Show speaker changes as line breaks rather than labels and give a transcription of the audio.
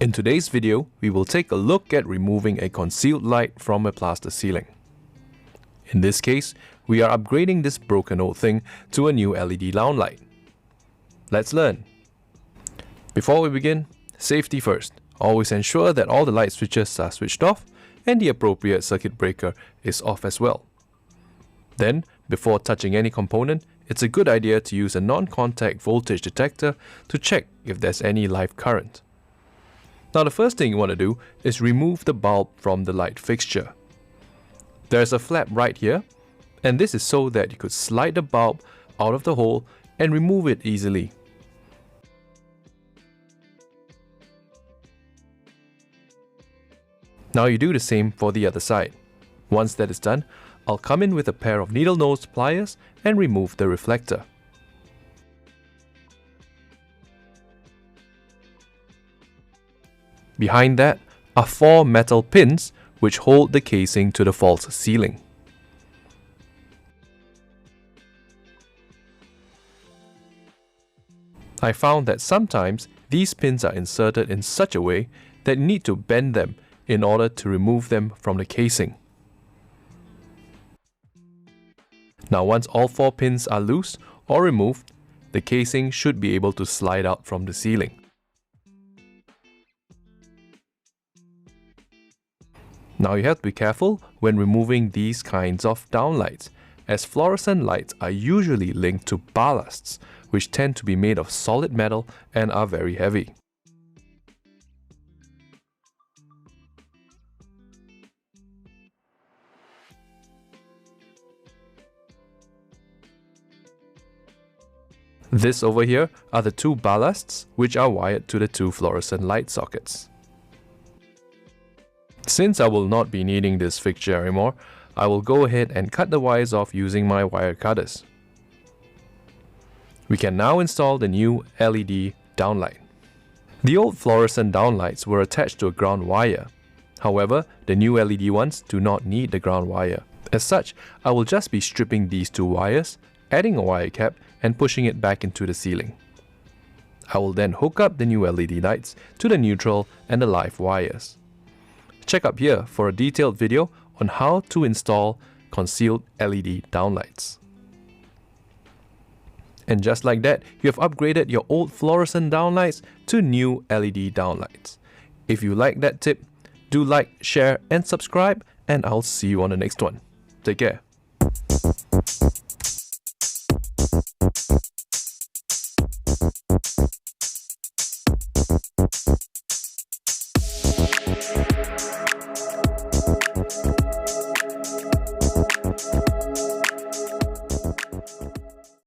In today's video, we will take a look at removing a concealed light from a plaster ceiling. In this case, we are upgrading this broken old thing to a new LED downlight. Let's learn. Before we begin, safety first. Always ensure that all the light switches are switched off and the appropriate circuit breaker is off as well. Then, before touching any component, it's a good idea to use a non-contact voltage detector to check if there's any live current. Now the first thing you want to do is remove the bulb from the light fixture. There's a flap right here, and this is so that you could slide the bulb out of the hole and remove it easily. Now you do the same for the other side. Once that is done, I'll come in with a pair of needle nose pliers and remove the reflector. Behind that are 4 metal pins which hold the casing to the false ceiling. I found that sometimes these pins are inserted in such a way that you need to bend them in order to remove them from the casing. Now once all 4 pins are loose or removed, the casing should be able to slide out from the ceiling. Now you have to be careful when removing these kinds of downlights, as fluorescent lights are usually linked to ballasts, which tend to be made of solid metal and are very heavy. This over here are the 2 ballasts which are wired to the 2 fluorescent light sockets. Since I will not be needing this fixture anymore, I will go ahead and cut the wires off using my wire cutters. We can now install the new LED downlight. The old fluorescent downlights were attached to a ground wire. However, the new LED ones do not need the ground wire. As such, I will just be stripping these 2 wires, adding a wire cap and pushing it back into the ceiling. I will then hook up the new LED lights to the neutral and the live wires. Check up here for a detailed video on how to install concealed LED downlights. And just like that, you have upgraded your old fluorescent downlights to new LED downlights. If you like that tip, do like, share and subscribe, and I'll see you on the next one. Take care.